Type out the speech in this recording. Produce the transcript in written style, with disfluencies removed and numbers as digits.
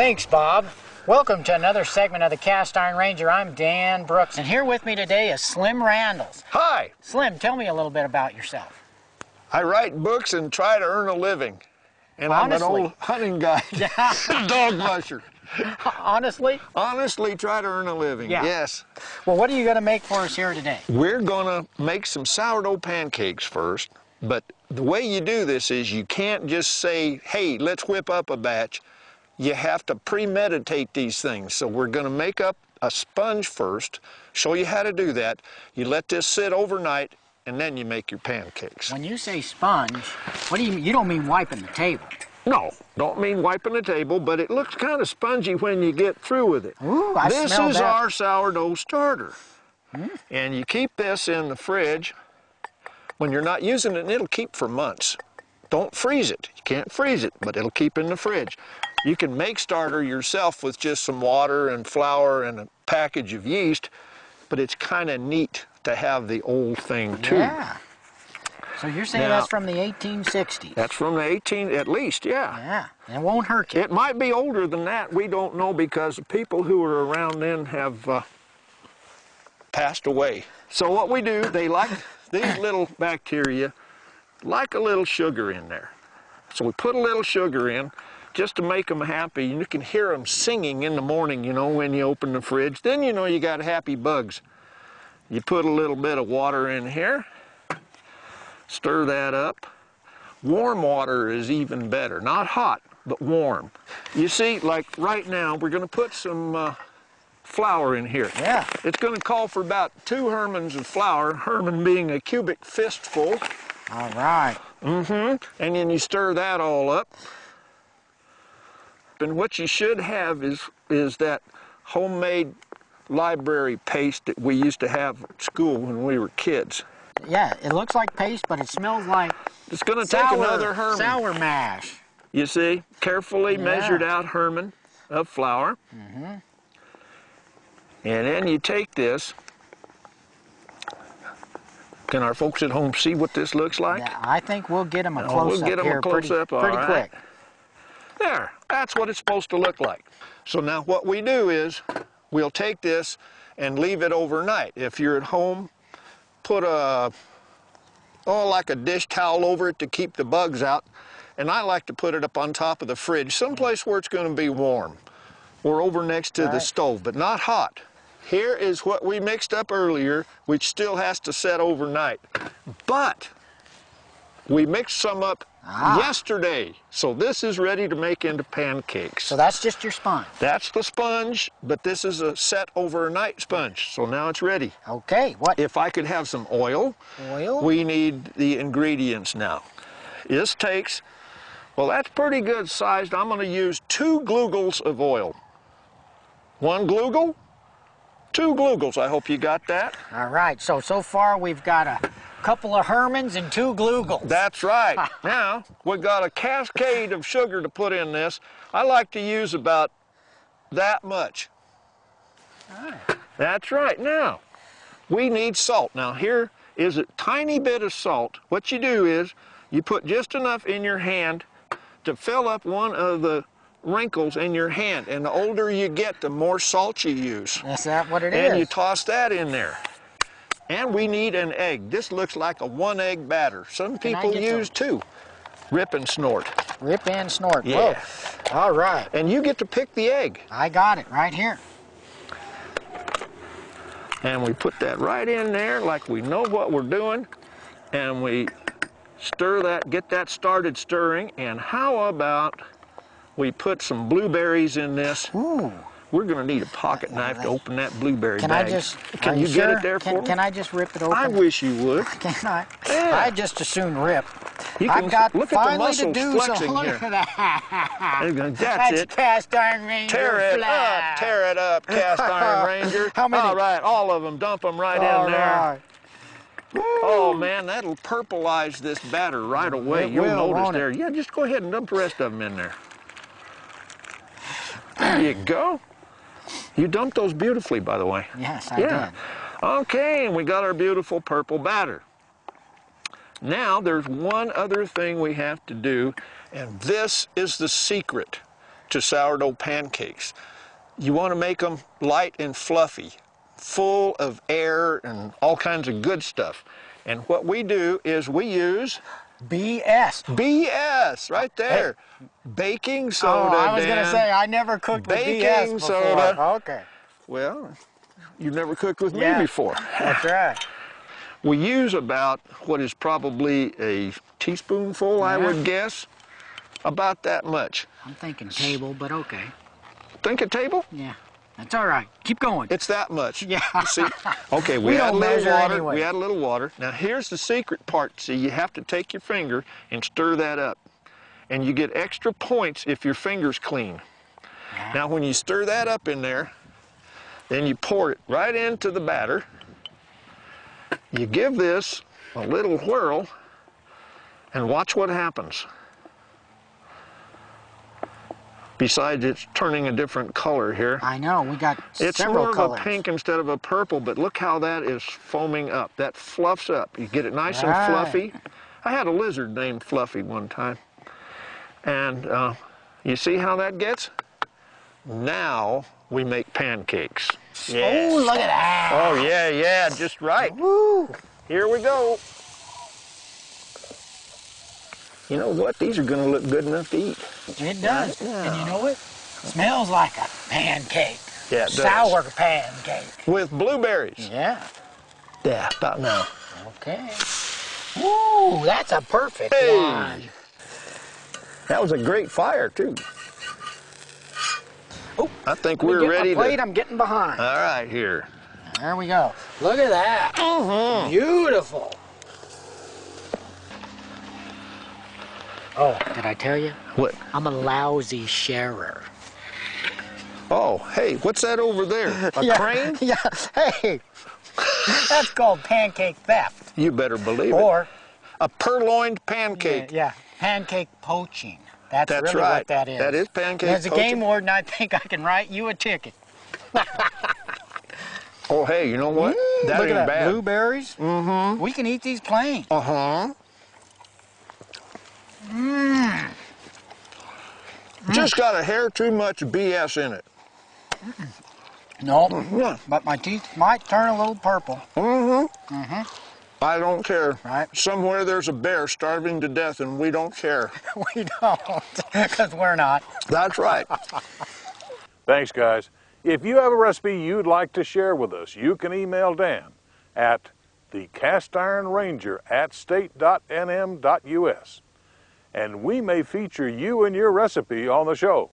Thanks, Bob. Welcome to another segment of the Cast Iron Ranger. I'm Dan Brooks, and here with me today is Slim Randles. Hi. Slim, tell me a little bit about yourself. I write books and try to earn a living. And Honestly? I'm an old hunting guide, dog musher. Honestly? Honestly, try to earn a living, Yeah. yes. Well, what are you going to make for us here today? We're gonna make some sourdough pancakes first, but the way you do this is you can't just say, hey, let's whip up a batch. You have to premeditate these things. So we're gonna make up a sponge first, show you how to do that. You let this sit overnight, and then you make your pancakes. When you say sponge, what do you mean? You don't mean wiping the table. No, don't mean wiping the table, but it looks kind of spongy when you get through with it. Ooh, I This smell is that. our sourdough starter. And you keep this in the fridge. When you're not using it, it'll keep for months. Don't freeze it. You can't freeze it, but it'll keep in the fridge. You can make starter yourself with just some water and flour and a package of yeast, but it's kind of neat to have the old thing too. Yeah. So you're saying Now, that's from the 1860s? That's from the 18, at least, yeah. Yeah, and it won't hurt you. It might be older than that. We don't know because the people who were around then have passed away. So what we do, they like, these little bacteria like a little sugar in there. So we put a little sugar in just to make them happy. And you can hear them singing in the morning, you know, when you open the fridge. Then you know you got happy bugs. You put a little bit of water in here, stir that up. Warm water is even better, not hot, but warm. You see, like right now, we're gonna put some flour in here. Yeah. It's gonna call for about 2 Hermans of flour, Herman being a cubic fistful. All right. And then you stir that all up. And what you should have is that homemade library paste that we used to have at school when we were kids. Yeah, it looks like paste, but it smells like It's gonna take another Herman. sour mash. You see, carefully measured out Herman of flour. And then you take this. Can our folks at home see what this looks like? Yeah, I think we'll get them a close-up We'll get them here a close-up, all pretty right. quick. There, that's what it's supposed to look like. So now what we do is, we'll take this and leave it overnight. If you're at home, put like a dish towel over it to keep the bugs out. And I like to put it up on top of the fridge, someplace where it's gonna be warm. Or over next to the stove, but not hot. Here is what we mixed up earlier, which still has to set overnight. But we mixed some up yesterday, so this is ready to make into pancakes. So that's just your sponge. That's the sponge, but this is a set overnight sponge, so now it's ready. Okay, what? If I could have some oil, we need the ingredients now. This takes, well, that's pretty good sized. I'm gonna use 2 glugels of oil. 1 glugel, 2 glugels. I hope you got that. All right, so far we've got a couple of Hermans and 2 glugels. That's right. Now, we've got a cascade of sugar to put in this. I like to use about that much. That's right. Now, we need salt. Now, here is a tiny bit of salt. What you do is, you put just enough in your hand to fill up one of the wrinkles in your hand. And the older you get, the more salt you use. Is that what it is? And you toss that in there. And we need an egg. This looks like a 1-egg batter. Some people use 2. Rip and snort. Rip and snort. Yeah. Whoa. All right. And you get to pick the egg. I got it right here. And we put that right in there like we know what we're doing. And we stir that, get that started stirring. And how about we put some blueberries in this? Ooh. We're going to need a pocket knife to open that blueberry Can bag. Can you sure? get it there for me? Can I just rip it open? I wish you would. Can I? Yeah. I just as soon rip. I've got look at the finally muscles to do flexing so. Look here. at that. That's it. Cast Iron Ranger. Tear it up, Cast Iron Ranger. How many? All right, all of them. Dump them right in there. Right. Oh man, that'll purplize this batter right away. It You'll will, notice won't there. it? Yeah, just go ahead and dump the rest of them in there. There you go. You dumped those beautifully, by the way. Yes, I did. Okay, and we got our beautiful purple batter. Now, there's one other thing we have to do, and this is the secret. to sourdough pancakes. You want to make them light and fluffy, full of air and all kinds of good stuff. And what we do is we use BS. BS, right there. Hey. Baking soda, I was going to say, I never cooked with BS before. Soda. Okay. Well, you've never cooked with me before. That's right. We use about what is probably a teaspoonful, I would guess. About that much. I'm thinking table, but okay. Think a table? Yeah. That's all right. Keep going. It's that much. Yeah. See? Okay, we add a little water. Anyway. We add a little water. Now here's the secret part. See, you have to take your finger and stir that up. And you get extra points if your finger's clean. Yeah. Now when you stir that up in there, then you pour it right into the batter. You give this a little whirl and watch what happens. Besides, it's turning a different color here. I know, we got it's several more colors. Of a pink instead of a purple, but look how that is foaming up. That fluffs up. You get it nice and fluffy. I had a lizard named Fluffy one time. And you see how that gets? Now we make pancakes. Yes. Oh, look at that. Oh, yeah, just right. Woo. Here we go. You know what? These are going to look good enough to eat. It does. Yeah. And you know what? It smells like a pancake. Yeah, it does. Sour pancake. With blueberries. Yeah. Yeah, about now. Okay. Ooh, that's a perfect one. That was a great fire, too. Oh, I think we're ready to... I'm getting behind. All right, here. There we go. Look at that. Mm-hmm. Beautiful. Oh, did I tell you? What? I'm a lousy sharer. Oh, hey, what's that over there? A crane? Yeah, hey, that's called pancake theft. You better believe it. Or a purloined pancake. Yeah, pancake poaching. That's really right. what that is. That is pancake As a poaching. game warden, I think I can write you a ticket. Oh, hey, you know what? That look ain't at that. bad. Blueberries. Mm-hmm. We can eat these plain. Uh-huh. Mmm. Just got a hair too much BS in it. No, Yeah. but my teeth might turn a little purple. Mm-hmm. Mm-hmm. I don't care. Right. Somewhere there's a bear starving to death and we don't care. We don't, because we're not. That's right. Thanks, guys. If you have a recipe you'd like to share with us, you can email Dan at thecastironranger@state.nm.us. And we may feature you and your recipe on the show.